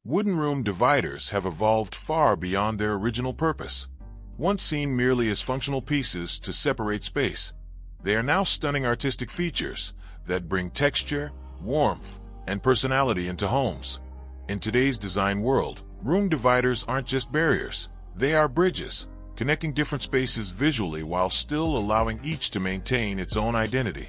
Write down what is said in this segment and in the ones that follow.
Wooden room dividers have evolved far beyond their original purpose. Once seen merely as functional pieces to separate space, they are now stunning artistic features that bring texture, warmth, and personality into homes. In today's design world, room dividers aren't just barriers, they are bridges, connecting different spaces visually while still allowing each to maintain its own identity.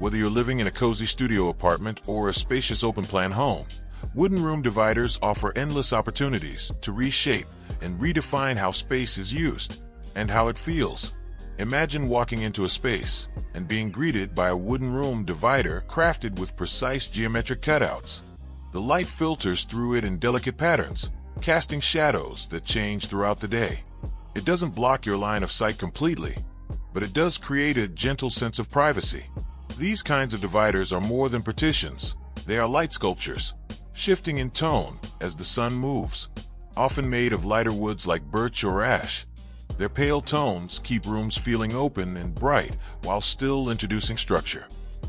Whether you're living in a cozy studio apartment or a spacious open-plan home, wooden room dividers offer endless opportunities to reshape and redefine how space is used and how it feels. Imagine walking into a space and being greeted by a wooden room divider crafted with precise geometric cutouts. The light filters through it in delicate patterns, casting shadows that change throughout the day. It doesn't block your line of sight completely, but it does create a gentle sense of privacy. These kinds of dividers are more than partitions. They are light sculptures, shifting in tone as the sun moves. Often made of lighter woods like birch or ash, their pale tones keep rooms feeling open and bright while still introducing structure.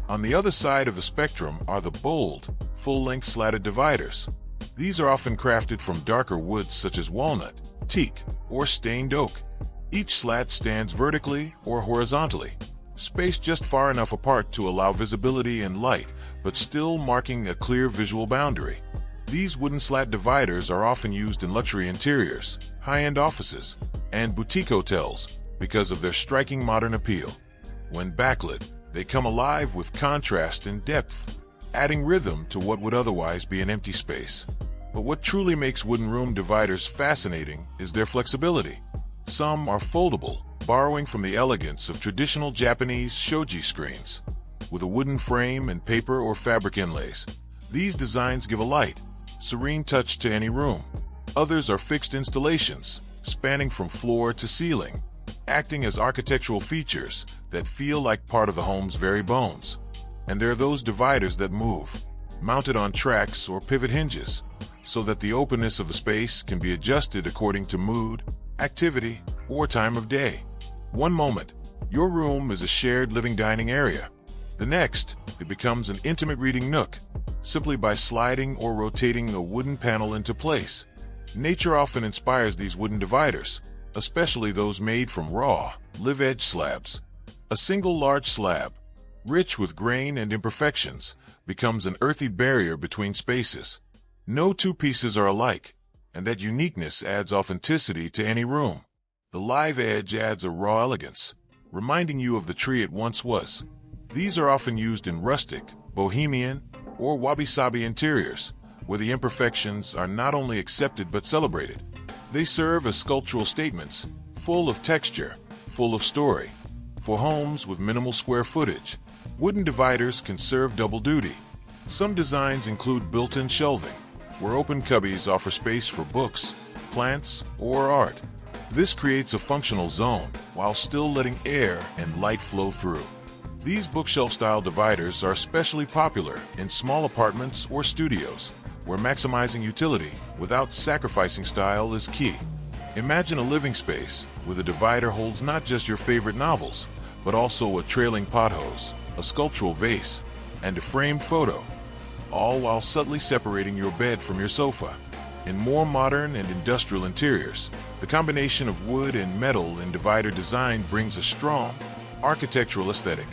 On the other side of the spectrum are the bold, full-length slatted dividers. These are often crafted from darker woods such as walnut, teak, or stained oak. Each slat stands vertically or horizontally, spaced just far enough apart to allow visibility and light, but still marking a clear visual boundary. These wooden slat dividers are often used in luxury interiors, high-end offices, and boutique hotels because of their striking modern appeal. When backlit, they come alive with contrast and depth, adding rhythm to what would otherwise be an empty space. But what truly makes wooden room dividers fascinating is their flexibility. Some are foldable, borrowing from the elegance of traditional Japanese shoji screens. With a wooden frame and paper or fabric inlays, these designs give a light, serene touch to any room. Others are fixed installations, spanning from floor to ceiling, acting as architectural features that feel like part of the home's very bones. And there are those dividers that move, mounted on tracks or pivot hinges, so that the openness of the space can be adjusted according to mood, activity, or time of day. One moment, your room is a shared living dining area. The next, it becomes an intimate reading nook, simply by sliding or rotating a wooden panel into place. Nature often inspires these wooden dividers, especially those made from raw, live-edge slabs. A single large slab, rich with grain and imperfections, becomes an earthy barrier between spaces. No two pieces are alike, and that uniqueness adds authenticity to any room. The live edge adds a raw elegance, reminding you of the tree it once was. These are often used in rustic, bohemian, or wabi-sabi interiors, where the imperfections are not only accepted but celebrated. They serve as sculptural statements, full of texture, full of story. For homes with minimal square footage, wooden dividers can serve double duty. Some designs include built-in shelving, where open cubbies offer space for books, plants, or art. This creates a functional zone while still letting air and light flow through. These bookshelf-style dividers are especially popular in small apartments or studios, where maximizing utility without sacrificing style is key. Imagine a living space where the divider holds not just your favorite novels, but also a trailing pothose, a sculptural vase, and a framed photo, all while subtly separating your bed from your sofa. In more modern and industrial interiors, the combination of wood and metal in divider design brings a strong, architectural aesthetic.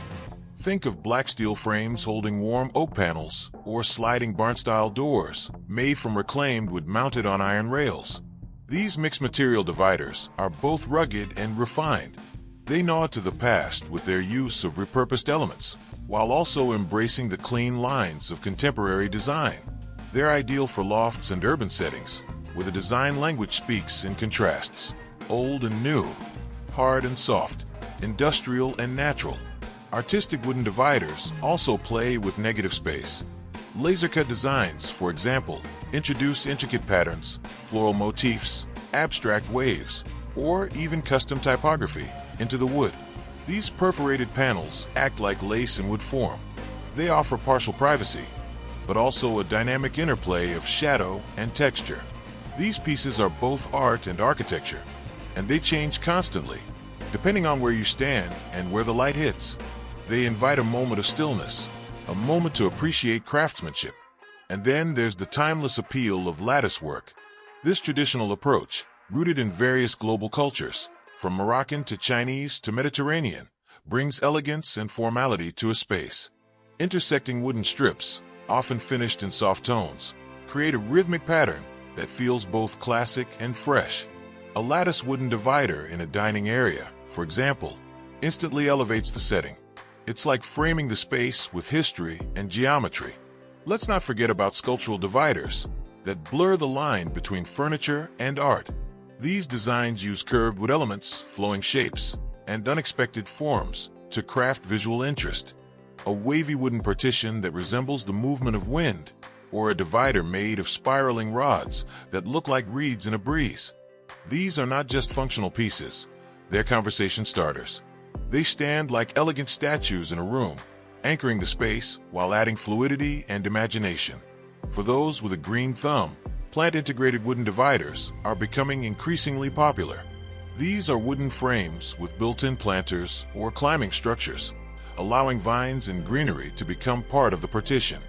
Think of black steel frames holding warm oak panels or sliding barn-style doors made from reclaimed wood mounted on iron rails. These mixed material dividers are both rugged and refined. They nod to the past with their use of repurposed elements, while also embracing the clean lines of contemporary design. They're ideal for lofts and urban settings, where the design language speaks in contrasts: old and new, hard and soft, industrial and natural. Artistic wooden dividers also play with negative space. Laser-cut designs, for example, introduce intricate patterns, floral motifs, abstract waves, or even custom typography into the wood. These perforated panels act like lace in wood form. They offer partial privacy, but also a dynamic interplay of shadow and texture. These pieces are both art and architecture, and they change constantly, depending on where you stand and where the light hits. They invite a moment of stillness, a moment to appreciate craftsmanship. And then there's the timeless appeal of lattice work. This traditional approach, rooted in various global cultures, from Moroccan to Chinese to Mediterranean, brings elegance and formality to a space. Intersecting wooden strips, often finished in soft tones, create a rhythmic pattern that feels both classic and fresh. A lattice wooden divider in a dining area, for example, instantly elevates the setting. It's like framing the space with history and geometry. Let's not forget about sculptural dividers that blur the line between furniture and art. These designs use curved wood elements, flowing shapes, and unexpected forms to craft visual interest. A wavy wooden partition that resembles the movement of wind, or a divider made of spiraling rods that look like reeds in a breeze. These are not just functional pieces, they're conversation starters. They stand like elegant statues in a room, anchoring the space while adding fluidity and imagination. For those with a green thumb, plant-integrated wooden dividers are becoming increasingly popular. These are wooden frames with built-in planters or climbing structures, allowing vines and greenery to become part of the partition.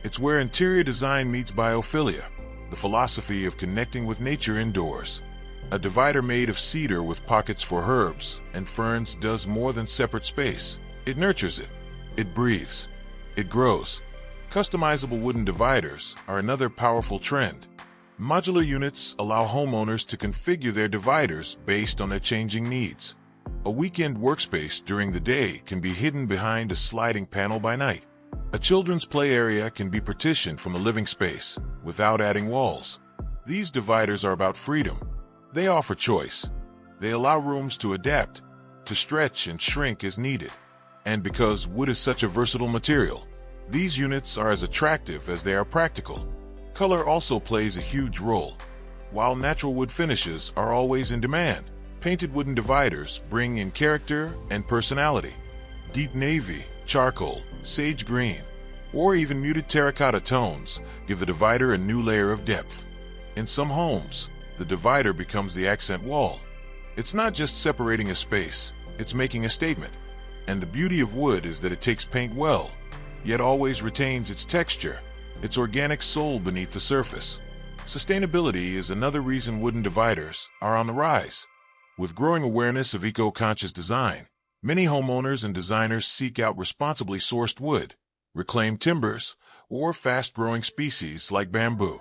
It's where interior design meets biophilia, the philosophy of connecting with nature indoors. A divider made of cedar with pockets for herbs and ferns does more than separate space. It nurtures it. It breathes. It grows. Customizable wooden dividers are another powerful trend. Modular units allow homeowners to configure their dividers based on their changing needs. A weekend workspace during the day can be hidden behind a sliding panel by night. A children's play area can be partitioned from a living space without adding walls. These dividers are about freedom. They offer choice. They allow rooms to adapt, to stretch and shrink as needed. And because wood is such a versatile material, these units are as attractive as they are practical. Color also plays a huge role. While natural wood finishes are always in demand, painted wooden dividers bring in character and personality. Deep navy, charcoal, sage green, or even muted terracotta tones give the divider a new layer of depth. In some homes, the divider becomes the accent wall. It's not just separating a space, it's making a statement. And the beauty of wood is that it takes paint well, yet always retains its texture, its organic soul beneath the surface. Sustainability is another reason wooden dividers are on the rise. With growing awareness of eco-conscious design, many homeowners and designers seek out responsibly sourced wood, reclaimed timbers, or fast-growing species like bamboo.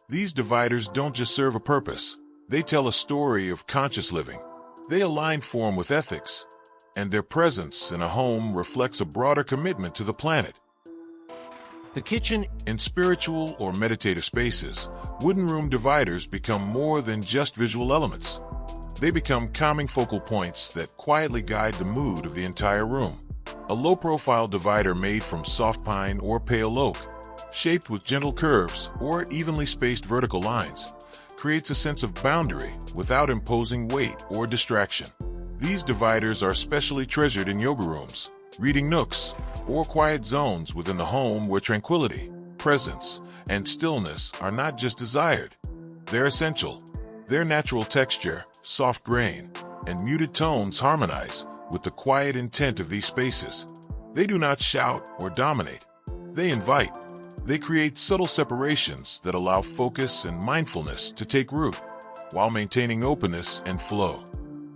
These dividers don't just serve a purpose, they tell a story of conscious living. They align form with ethics, and their presence in a home reflects a broader commitment to the planet. The kitchen. In spiritual or meditative spaces, wooden room dividers become more than just visual elements. They become calming focal points that quietly guide the mood of the entire room. A low-profile divider made from soft pine or pale oak, shaped with gentle curves or evenly spaced vertical lines, creates a sense of boundary without imposing weight or distraction. These dividers are especially treasured in yoga rooms, reading nooks, or quiet zones within the home where tranquility, presence, and stillness are not just desired. They're essential. Their natural texture, soft grain, and muted tones harmonize with the quiet intent of these spaces. They do not shout or dominate. They invite. They create subtle separations that allow focus and mindfulness to take root, while maintaining openness and flow.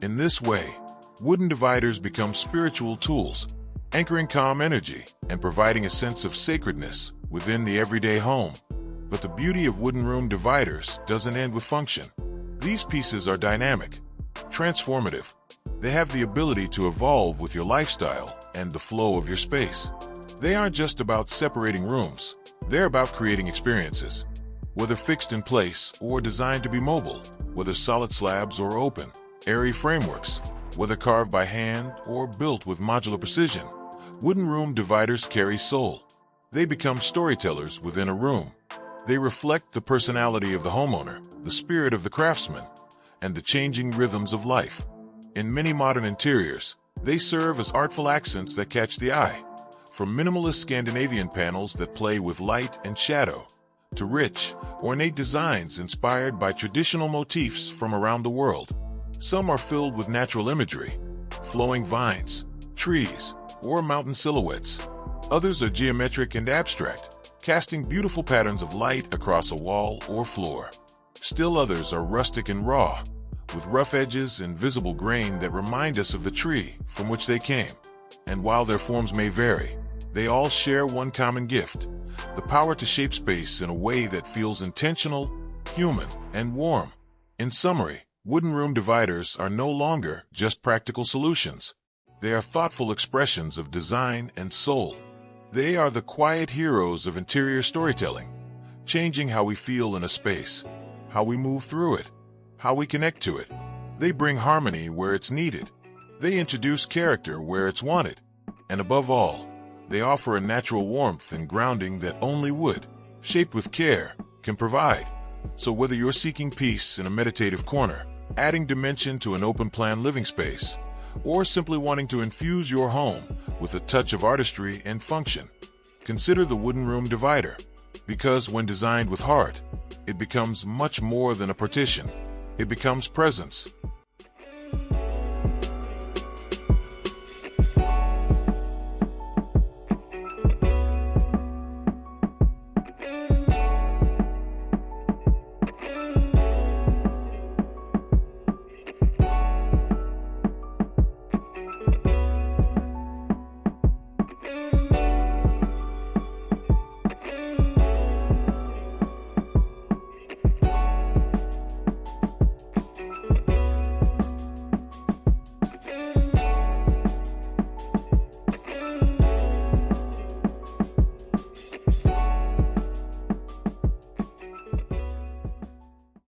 In this way, wooden dividers become spiritual tools, anchoring calm energy and providing a sense of sacredness within the everyday home. But the beauty of wooden room dividers doesn't end with function. These pieces are dynamic, transformative. They have the ability to evolve with your lifestyle and the flow of your space. They aren't just about separating rooms, they're about creating experiences. Whether fixed in place or designed to be mobile, whether solid slabs or open, airy frameworks, whether carved by hand or built with modular precision, wooden room dividers carry soul. They become storytellers within a room. They reflect the personality of the homeowner, the spirit of the craftsman, and the changing rhythms of life. In many modern interiors, they serve as artful accents that catch the eye. From minimalist Scandinavian panels that play with light and shadow, to rich, ornate designs inspired by traditional motifs from around the world. Some are filled with natural imagery, flowing vines, trees, or mountain silhouettes. Others are geometric and abstract, casting beautiful patterns of light across a wall or floor. Still others are rustic and raw, with rough edges and visible grain that remind us of the tree from which they came. And while their forms may vary, they all share one common gift: the power to shape space in a way that feels intentional, human, and warm. In summary, wooden room dividers are no longer just practical solutions. They are thoughtful expressions of design and soul. They are the quiet heroes of interior storytelling, changing how we feel in a space, how we move through it, how we connect to it. They bring harmony where it's needed. They introduce character where it's wanted. And above all, they offer a natural warmth and grounding that only wood, shaped with care, can provide. So whether you're seeking peace in a meditative corner, adding dimension to an open-plan living space, or simply wanting to infuse your home with a touch of artistry and function, consider the wooden room divider. Because when designed with heart, it becomes much more than a partition. It becomes presence.